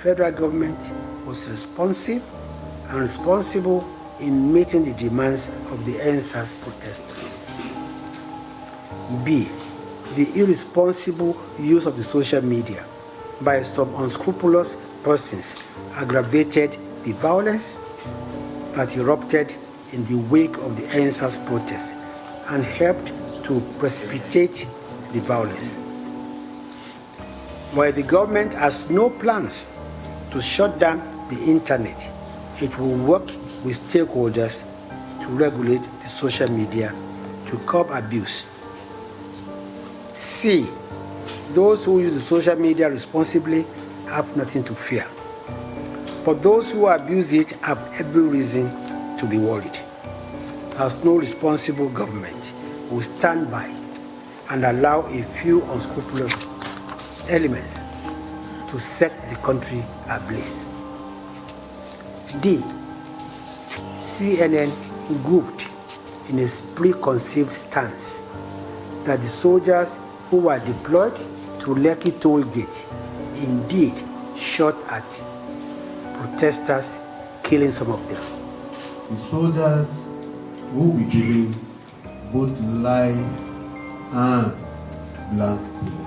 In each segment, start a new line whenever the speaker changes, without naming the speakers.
federal government was responsive and responsible in meeting the demands of the Endsars protesters. B. The irresponsible use of the social media by some unscrupulous persons aggravated the violence that erupted in the wake of the Endsars protests and helped to precipitate the violence. While the government has no plans to shut down the internet, it will work with stakeholders to regulate the social media to curb abuse. C. Those who use the social media responsibly have nothing to fear. But those who abuse it have every reason to be worried, as no responsible government will stand by and allow a few unscrupulous elements to set the country ablaze. D. CNN goofed in a preconceived stance that the soldiers who were deployed to Lekki Tollgate indeed shot at protesters, killing some of them.
The soldiers will be given both live and blank bullets.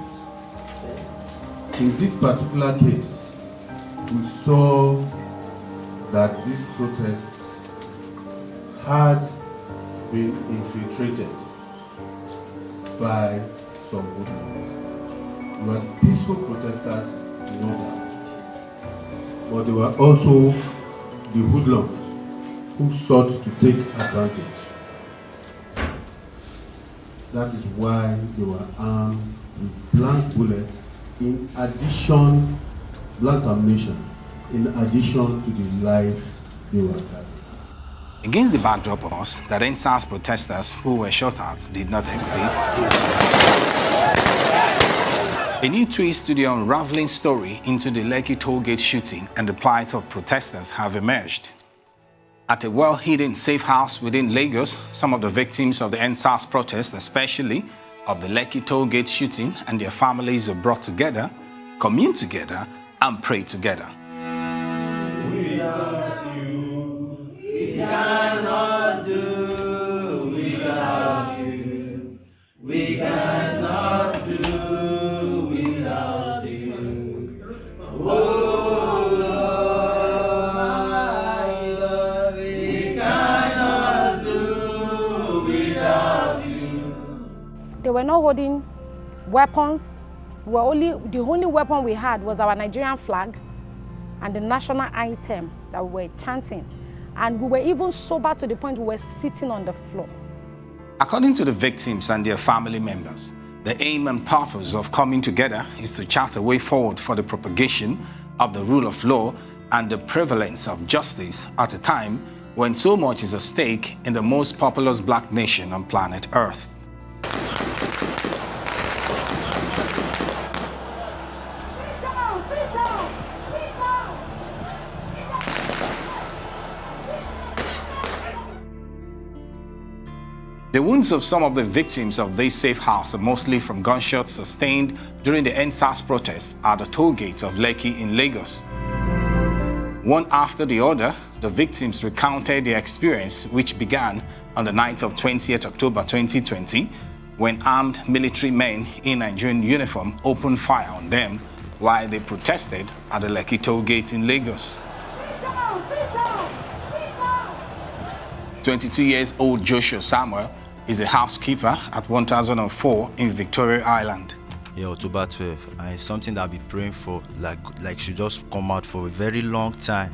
In this particular case, we saw that these protests had been infiltrated by some hoodlums. They were peaceful protesters, no doubt. But they were also the hoodlums who sought to take advantage. That is why they were armed with blank bullets, in addition, blank ammunition, in addition to the life they were carrying.
Against the backdrop of us that Endsars protesters who were shot at did not exist, a new twist to the unraveling story into the Lekki Tollgate shooting and the plight of protesters have emerged. At a well-hidden safe house within Lagos, some of the victims of the Endsars protest, especially of the Lekki Tollgate shooting, and their families are brought together, commune together, and pray together.
Without you, we cannot do. Without you, we cannot do. Without you, oh Lord, we cannot do without you.
They were not holding weapons. The only weapon we had was our Nigerian flag and the national anthem that we were chanting. And we were even sober to the point we were sitting on the floor.
According to the victims and their family members, the aim and purpose of coming together is to chart a way forward for the propagation of the rule of law and the prevalence of justice at a time when so much is at stake in the most populous black nation on planet Earth. The wounds of some of the victims of this safe house are mostly from gunshots sustained during the Endsars protest at the Tollgate of Lekki in Lagos. One after the other, the victims recounted their experience, which began on the night of 20th October 2020, when armed military men in Nigerian uniform opened fire on them while they protested at the Lekki Tollgate in Lagos. 22-year-old Joshua Samuel is a housekeeper at 1004 in Victoria Island.
Yeah, October 12th, and it's something that I've been praying for, like she just come out for a very long time.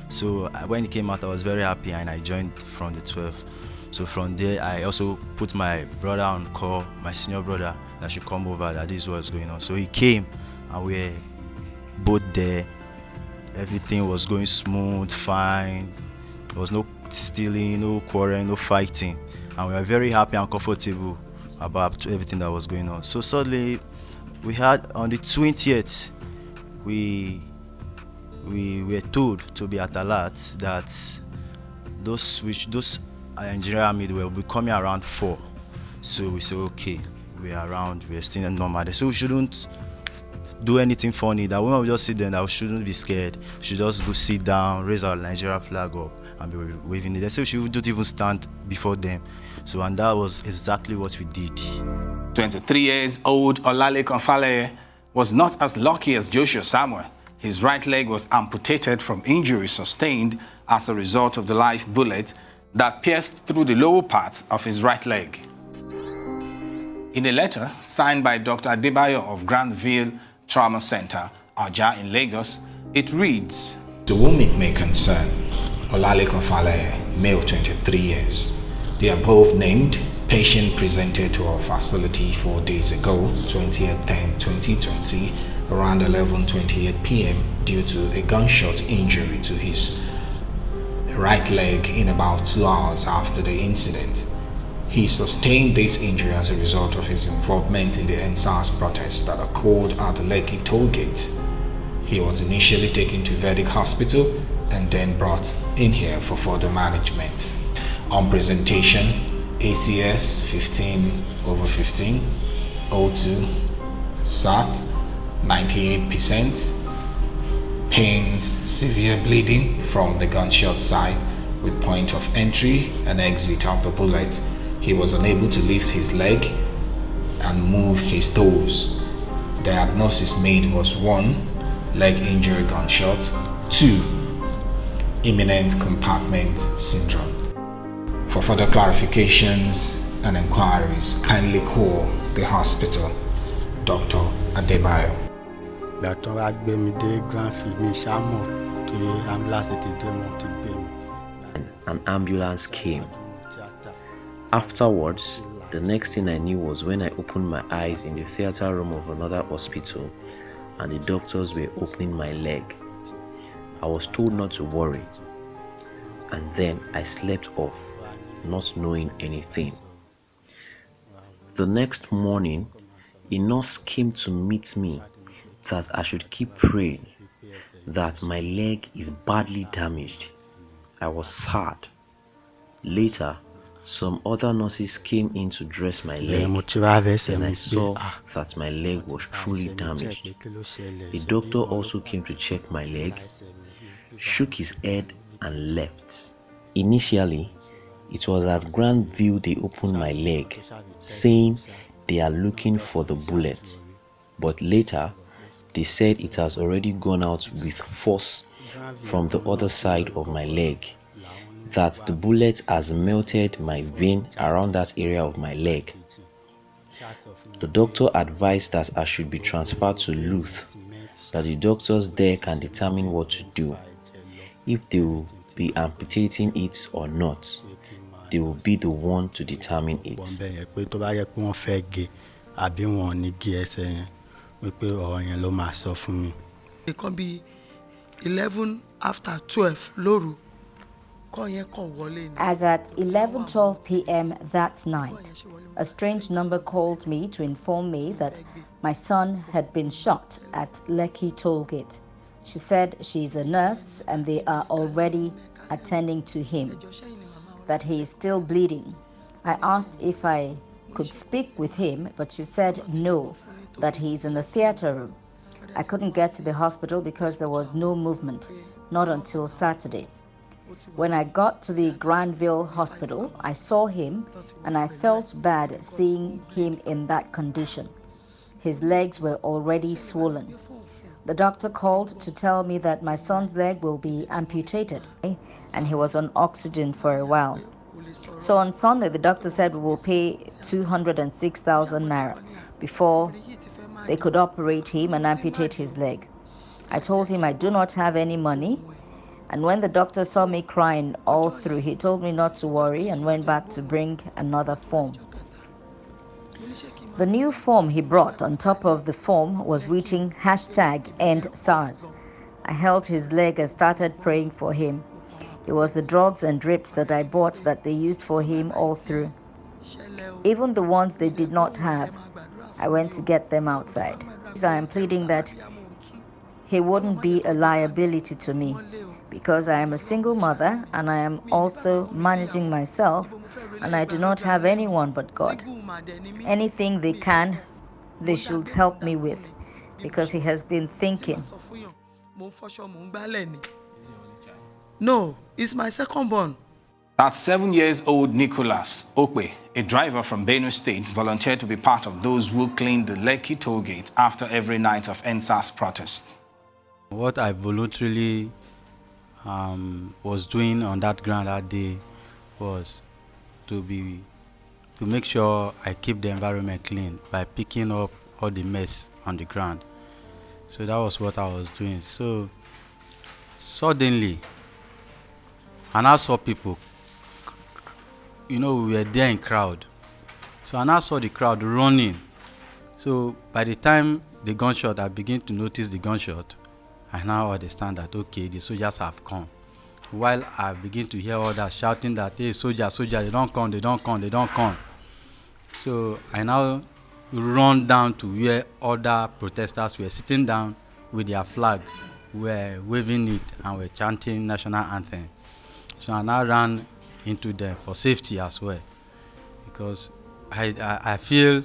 So when it came out, I was very happy, and I joined from the 12th. So from there, I also put my brother on call, my senior brother, that should come over, that this was going on. So he came, and we were both there. Everything was going smooth, fine. There was no stealing, no quarreling, no fighting, and we were very happy and comfortable about everything that was going on. So suddenly, we had on the 20th, we were told to be at alert that those Nigerian army will be coming around 4. So we said, okay, we are around, we are still normal. So we shouldn't do anything funny, that when we just sit there, that we shouldn't be scared. We should just go sit down, raise our Nigeria flag up, and be waving it. They say we shouldn't even stand before them. So, and that was exactly what we did.
23 years old Olalekan Faleye was not as lucky as Joshua Samuel. His right leg was amputated from injuries sustained as a result of the live bullet that pierced through the lower part of his right leg. In a letter signed by Dr. Adebayo of Granville Trauma Center, Aja in Lagos, it reads,
"To whom it may concern, Olalekan Faleye, male 23 years. The above named patient presented to our facility 4 days ago, 20th/10/2020, around 11:28 p.m. due to a gunshot injury to his right leg in about 2 hours after the incident. He sustained this injury as a result of his involvement in the Endsars protest that occurred at the Lekki Tollgate. He was initially taken to Vedic Hospital and then brought in here for further management. On presentation, ACS 15/15, O2, SAT 98%, pains, severe bleeding from the gunshot site with point of entry and exit of the bullet. He was unable to lift his leg and move his toes. Diagnosis made was 1. Leg injury gunshot, 2. Imminent compartment syndrome. For further clarifications and inquiries, kindly call the hospital. Dr. Adebayo.
An ambulance came. Afterwards, the next thing I knew was when I opened my eyes in the theater room of another hospital and the doctors were opening my leg. I was told not to worry, and then I slept off, not knowing anything. The next morning, a nurse came to meet me that I should keep praying, that my leg is badly damaged. I was sad. Later, some other nurses came in to dress my leg, and I saw that my leg was truly damaged. A doctor also came to check my leg, shook his head and left. Initially, it was at Granville they opened my leg, saying they are looking for the bullet, but later they said it has already gone out with force from the other side of my leg, that the bullet has melted my vein around that area of my leg. The doctor advised that I should be transferred to Luth, that the doctors there can determine what to do, if they will be amputating it or not. They will be the one to determine it.
It can be 11 after 12 loru.
As at 11:12 p.m. that night, a strange number called me to inform me that my son had been shot at Lekki Tollgate. She said she's a nurse and they are already attending to him, that he is still bleeding. I asked if I could speak with him, but she said no, that he's in the theater room. I couldn't get to the hospital because there was no movement, not until Saturday. When I got to the Granville Hospital, I saw him and I felt bad seeing him in that condition. His legs were already swollen. The doctor called to tell me that my son's leg will be amputated, and he was on oxygen for a while. So on Sunday, the doctor said we will pay 206,000 naira before they could operate him and amputate his leg. I told him I do not have any money, and when the doctor saw me crying all through, he told me not to worry and went back to bring another form. The new form he brought, on top of the form was reading #Endsars. I held his leg and started praying for him. It was the drugs and drips that I bought that they used for him all through. Even the ones they did not have, I went to get them outside. I am pleading that he wouldn't be a liability to me, because I am a single mother and I am also managing myself, and I do not have anyone but God. Anything they should help me with. because he has been thinking.
No, it's my second born.
That 7-year-old Nicholas Okwe, a driver from Benue State, volunteered to be part of those who cleaned the Lekki Tollgate after every night of Endsars protest.
What I voluntarily was doing on that ground that day was to make sure I keep the environment clean by picking up all the mess on the ground. So that was what I was doing. So suddenly, and I saw people, we were there in crowd. So and I saw the crowd running. So by the time the gunshot, I begin to notice the gunshot, I now understand that, okay, the soldiers have come. While I begin to hear others shouting that, hey, soldiers, they don't come, they don't come, they don't come. So I now run down to where other protesters were sitting down with their flag, were waving it and were chanting national anthem. So I now ran into them for safety as well, because I feel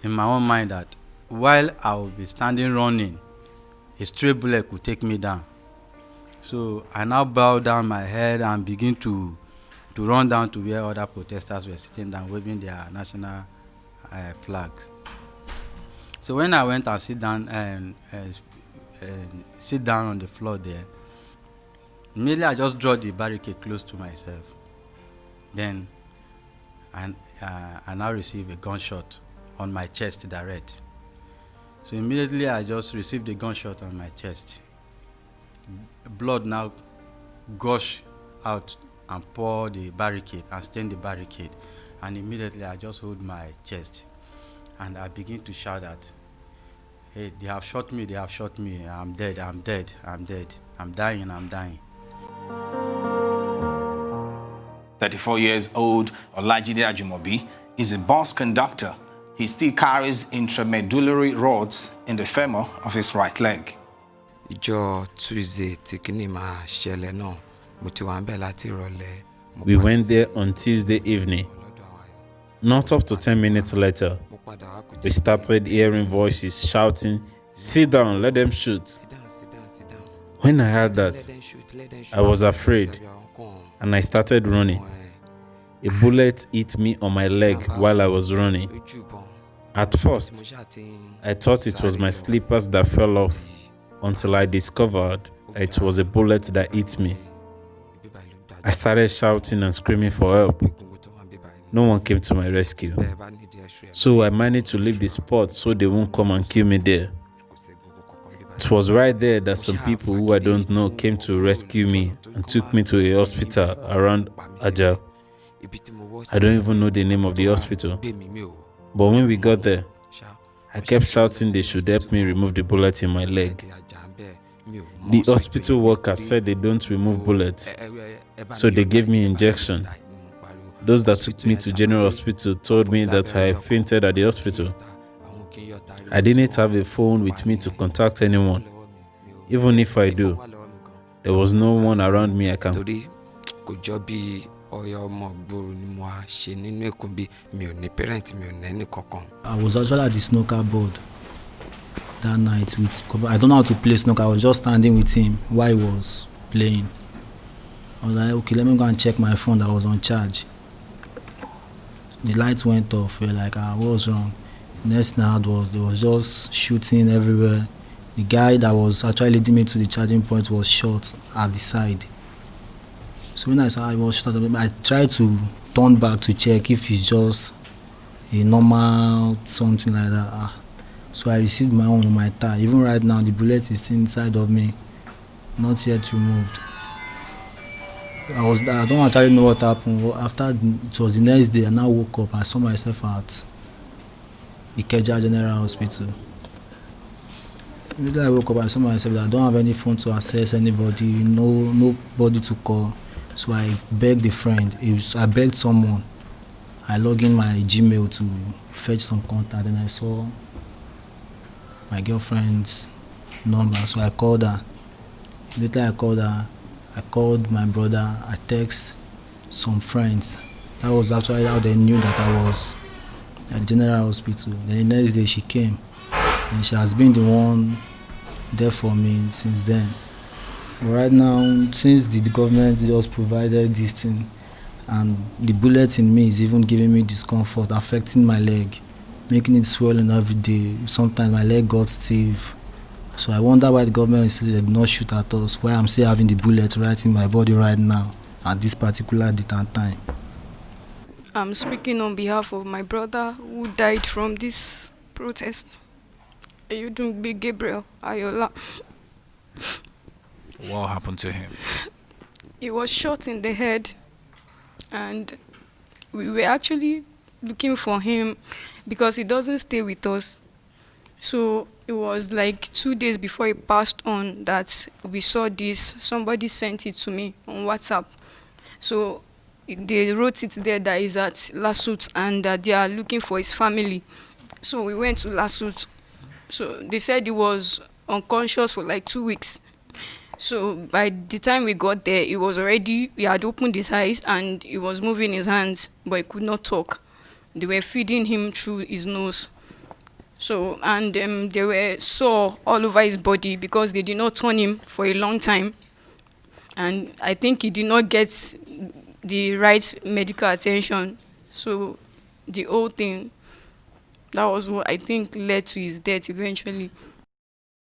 in my own mind that while I will be standing running, a stray bullet could take me down. So I now bow down my head and begin to run down to where other protesters were sitting down waving their national flags. So when I went and sit down on the floor there, immediately I just draw the barricade close to myself. Then I now receive a gunshot on my chest direct. So immediately I just received a gunshot on my chest. Blood now gush out and pour the barricade and stain the barricade. And immediately I just hold my chest and I begin to shout that, hey, they have shot me, I'm dead, I'm dying.
34 years old Olajide Ajumobi is a bus conductor. He still carries intramedullary rods in the femur of his right leg.
We went there on Tuesday evening. Not up to 10 minutes later, we started hearing voices shouting, "Sit down, let them shoot." When I heard that, I was afraid and I started running. A bullet hit me on my leg while I was running. At first, I thought it was my slippers that fell off until I discovered that it was a bullet that hit me. I started shouting and screaming for help. No one came to my rescue. So I managed to leave the spot so they won't come and kill me there. It was right there that some people who I don't know came to rescue me and took me to a hospital around Ajah. I don't even know the name of the hospital. But when we got there, I kept shouting they should help me remove the bullet in my leg. The hospital workers said they don't remove bullets, so they gave me injection. Those that took me to General Hospital told me that I fainted at the hospital. I didn't have a phone with me to contact anyone. Even if I do, there was no one around me I can.
I was actually at the snooker board that night I don't know how to play snooker. I was just standing with him while he was playing. I was like, okay, let me go and check my phone that was on charge. The lights went off. We were like, what was wrong? Next thing I heard was there was just shooting everywhere. The guy that was actually leading me to the charging point was shot at the side. So when I saw I was shot, I tried to turn back to check if it's just a normal something like that. So I received my own on my thigh. Even right now, the bullet is still inside of me, not yet removed. I don't actually know what happened. After it was the next day, I now woke up. I saw myself at Ikeja General Hospital. Immediately I woke up, I saw myself that I don't have any phone to access anybody, nobody to call. So I begged a friend. I begged someone. I logged in my Gmail to fetch some contact, and I saw my girlfriend's number. So I called her. Later I called her. I called my brother. I texted some friends. That was actually how they knew that I was at the General Hospital. Then the next day she came. and she has been the one there for me since then. But right now, since the government just provided this thing, and the bullet in me is even giving me discomfort, affecting my leg, making it swollen every day. Sometimes my leg got stiff. So I wonder why the government did not shoot at us, why I'm still having the bullet right in my body right now at this particular date and time.
I'm speaking on behalf of my brother who died from this protest. Ayodunbe Gabriel Ayola.
What happened to him?
He was shot in the head, and we were actually looking for him because he doesn't stay with us. So it was like 2 days before he passed on that we saw this. Somebody sent it to me on WhatsApp. So they wrote it there that he's at Lasut and that they are looking for his family. So we went to Lasut. So they said he was unconscious for like 2 weeks. So by the time we got there, he had opened his eyes and he was moving his hands, but he could not talk. They were feeding him through his nose. So, and they were sore all over his body because they did not turn him for a long time. And I think he did not get the right medical attention. So the whole thing, that was what I think led to his death eventually.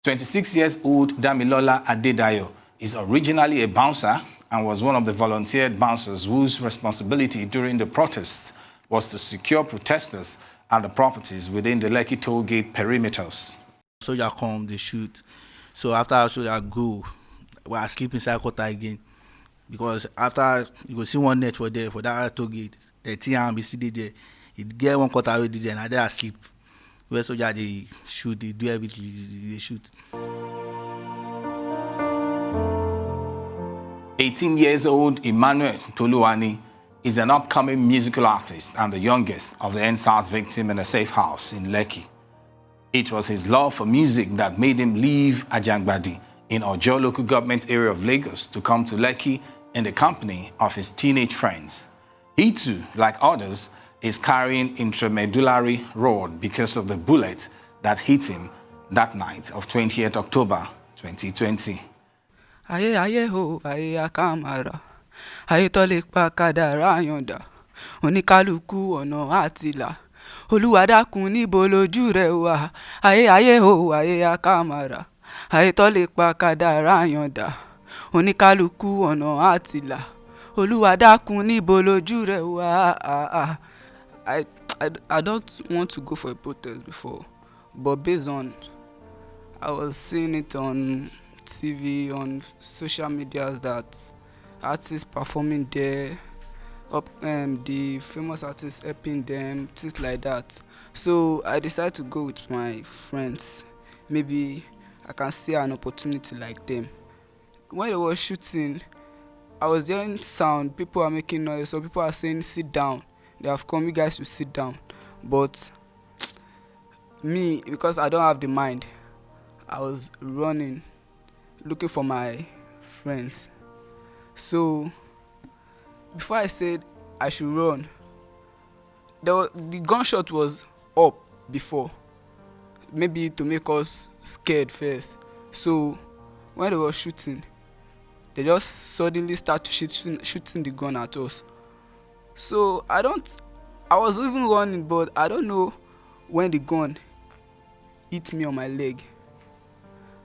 26-year-old Damilola Adedayo is originally a bouncer and was one of the volunteered bouncers whose responsibility during the protests was to secure protesters at the properties within the Lekki Tollgate perimeters.
Soldier come, they shoot. So after I soldier go, I sleep inside quarter again. Because after you go see one net for there, for that Tollgate, the TM be sitting there. It get one quarter already there, and I there sleep. Where soldier they shoot, they do everything, they shoot.
18-year-old Emmanuel Toluwani is an upcoming musical artist and the youngest of the Endsars victim in a safe house in Lekki. It was his love for music that made him leave Ajangbadi in Ojo local government area of Lagos to come to Lekki in the company of his teenage friends. He too, like others, is carrying intramedullary rod because of the bullet that hit him that night of 28th October 2020.
Aye aye ho aye akamara aye tole pa kadara yonda oníkálùkù ọ̀nà àtìlà Olúwa dákun níbo lójú rẹ wà aye aye ho aye akamara aye tole pa kadara yonda oníkálùkù ọ̀nà àtìlà Olúwa dákun níbo lójú rẹ wà. I don't want to go for a protest before, but based on I was seeing it on TV, on social media that artists performing there, the famous artists helping them, things like that. So I decided to go with my friends. Maybe I can see an opportunity like them. When they were shooting, I was hearing sound, people are making noise, so people are saying sit down. They have come, you guys to sit down. But me, because I don't have the mind, I was running, looking for my friends. So before I said I should run, the gunshot was up before, maybe to make us scared first. So when they were shooting, they just suddenly start shooting the gun at us. So I was even running, but I don't know when the gun hit me on my leg.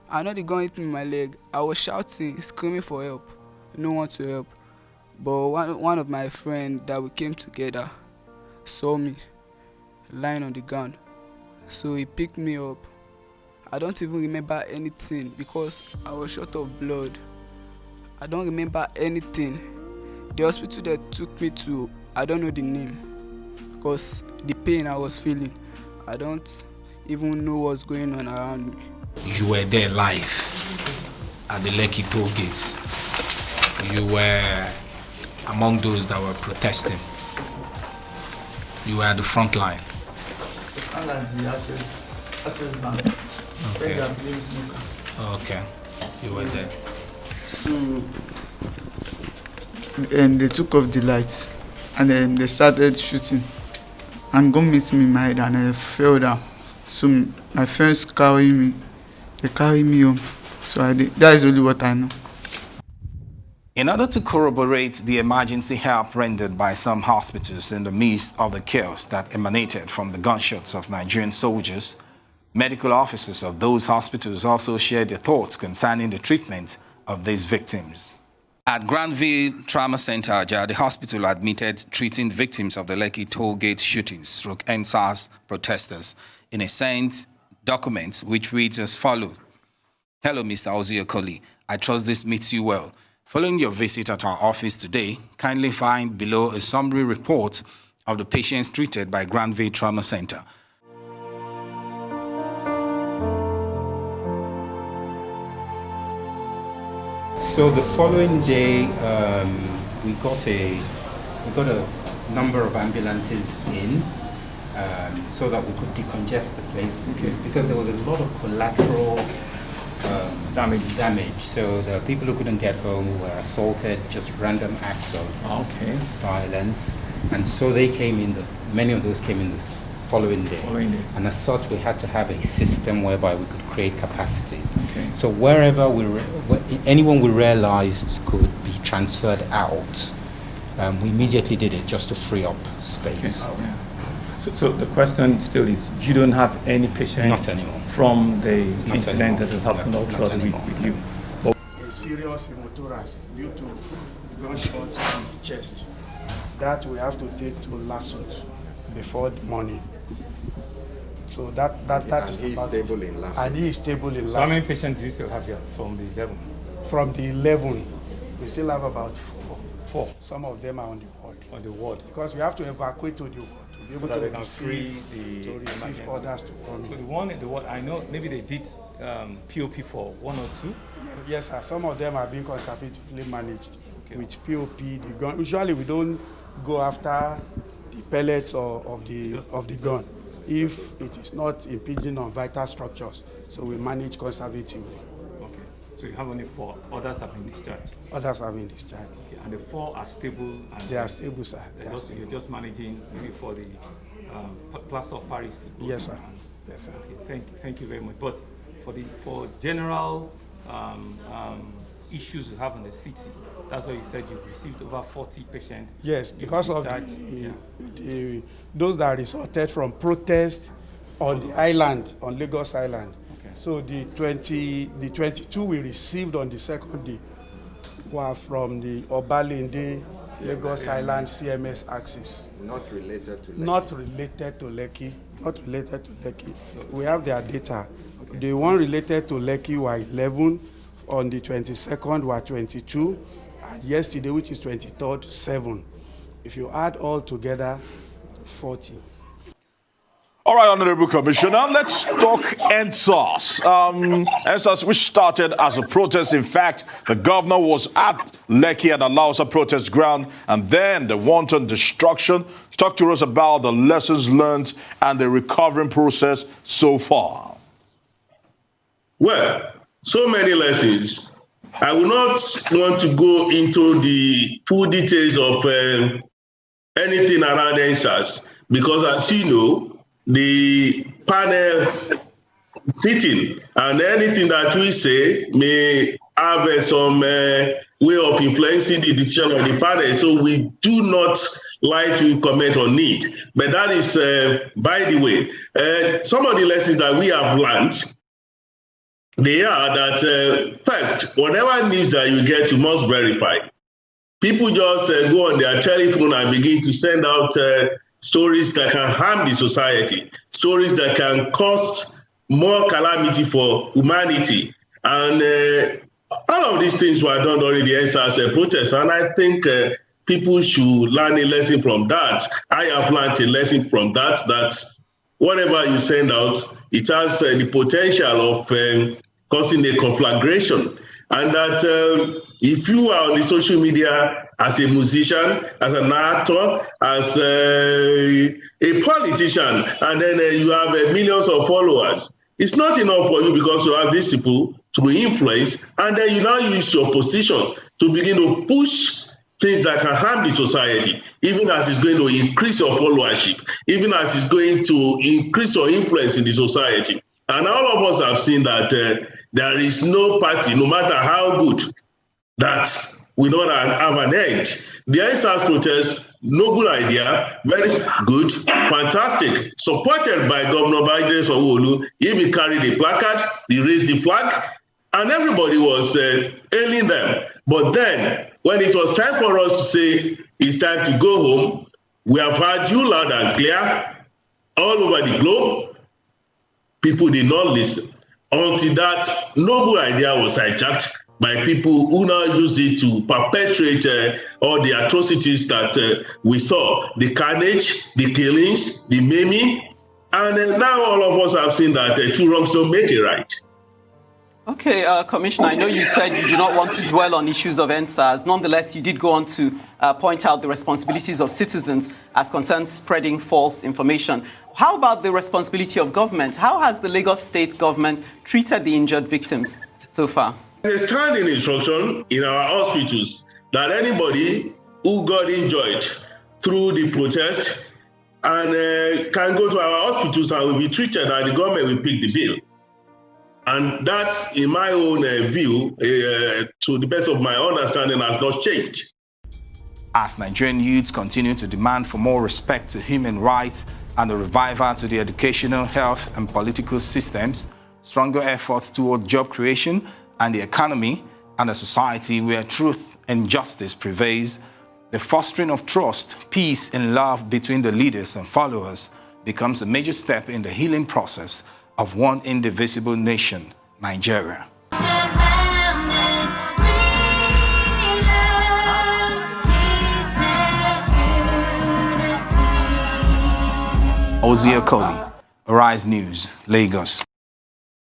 I know the gun hit me on my leg. I was shouting, screaming for help. No one to help. But one of my friends that we came together saw me lying on the ground. So he picked me up. I don't even remember anything because I was short of blood. I don't remember anything. The hospital that took me to, I don't know the name because the pain I was feeling, I don't even know what's going on around me.
You were there live at the Lekki Tollgate. You were among those that were protesting. You were at the front line.
It's not like the access bank.
Okay.
Where they are playing snooker.
Okay. You were there.
So they took off the lights and then they started shooting and gun hit me in my head and I fell down. So my friends carry me. They carry me home. So that is only what I know.
In order to corroborate the emergency help rendered by some hospitals in the midst of the chaos that emanated from the gunshots of Nigerian soldiers, medical officers of those hospitals also shared their thoughts concerning the treatment of these victims. At Granville Trauma Center, the hospital admitted treating victims of the Lekki Tollgate shootings through Endsars protesters in a signed document which reads as follows. Hello, Mr. Oziokoli. I trust this meets you well. Following your visit at our office today, kindly find below a summary report of the patients treated by Granville Trauma Center.
So the following day, we got a number of ambulances in so that we could decongest the place because there was a lot of collateral damage. So the people who couldn't get home were assaulted, just random acts of violence, and so they came in. Many of those came in the following day. And as such, we had to have a system whereby we could create capacity. So wherever anyone we realized could be transferred out, we immediately did it just to free up space.
So the question still is, you don't have any patient
Not anymore.
from the
Not
incident
anymore.
that has happened all throughout the week with you?
A serious hemothorax due to gunshots in the chest. That we have to take to LASUT before the morning. So that is
he is stable in LASUT.
And he is stable in LASUT.
So how many patients do you still have here from the 11?
From the 11, we still have about 4.
4.
Some of them are on the ward.
On the ward.
Because we have to evacuate to the ward to be able
So that
to
they can free the
receive
emergency.
orders to come in.
So the one in the ward, I know maybe they did POP for 1 or 2?
Yes, sir. Some of them are being conservatively managed with POP, the gun. Usually we don't go after the pellets of the gun if it is not impinging on vital structures. So we manage conservatively.
Okay. So you have only 4. Others have been discharged?
Others have been discharged.
Okay. And the 4 are stable? And
they are stable, sir.
You're just managing maybe for the plaster of Paris to go.
Yes, sir. Yes, sir.
Okay. Thank you very much. But for general issues you have in the city, that's why you said you've received over 40 patients.
Yes, because of those that resulted from protests on the island, on Lagos Island. Okay. So the 22 we received on the second day were from the Obalende, Lagos Island CMS axis.
Not related to Lekki.
Not related to Lekki. Not related to Lekki. We have their data. Okay. The one related to Lekki were 11. On the 22nd were 22. And yesterday, which is 23rd, 7. If you add all together, 40.
All right, Honorable Commissioner, let's talk Endsars. Endsars, which started as a protest. In fact, the governor was at Lekki and Alausa protest ground, and then the wanton destruction. Talk to us about the lessons learned and the recovering process so far.
Well, so many lessons. I will not want to go into the full details of anything around Endsars because, as you know, the panel sitting and anything that we say may have some way of influencing the decision of the panel. So we do not like to comment on it. But that is, by the way, some of the lessons that we have learned. They are that, first, whatever news that you get, you must verify. People just go on their telephone and begin to send out stories that can harm the society, stories that can cause more calamity for humanity. And all of these things were done during the Endsars protest. And I think people should learn a lesson from that. I have learned a lesson from that, that whatever you send out, it has the potential of causing a conflagration. And that if you are on the social media as a musician, as an actor, as a politician, and then you have millions of followers, it's not enough for you because you have these people to influence, and then you now use your position to begin to push things that can harm the society, even as it's going to increase your followership, even as it's going to increase your influence in the society. And all of us have seen that there is no party, no matter how good, that will not have an end. The Endsars protest, noble idea, very good, fantastic, supported by Governor Biden Sanwo-Olu. He even carried a placard, he raised the flag, and everybody was hailing them. But then, when it was time for us to say it's time to go home, we have heard you loud and clear all over the globe. People did not listen until that noble idea was hijacked by people who now use it to perpetrate all the atrocities that we saw, the carnage, the killings, the maiming, and now all of us have seen that two wrongs don't make a right.
Okay, Commissioner, I know you said you do not want to dwell on issues of Endsars. Nonetheless, you did go on to point out the responsibilities of citizens as concerns spreading false information. How about the responsibility of government? How has the Lagos state government treated the injured victims so far?
There's a standing instruction in our hospitals that anybody who got injured through the protest and can go to our hospitals and will be treated, and the government will pick the bill. And that, in my own view, to the best of my understanding, has not changed.
As Nigerian youths continue to demand for more respect to human rights and a revival to the educational, health, and political systems, stronger efforts toward job creation and the economy, and a society where truth and justice prevails, the fostering of trust, peace, and love between the leaders and followers becomes a major step in the healing process of one indivisible nation, Nigeria. Ozia Koli, Arise News, Lagos.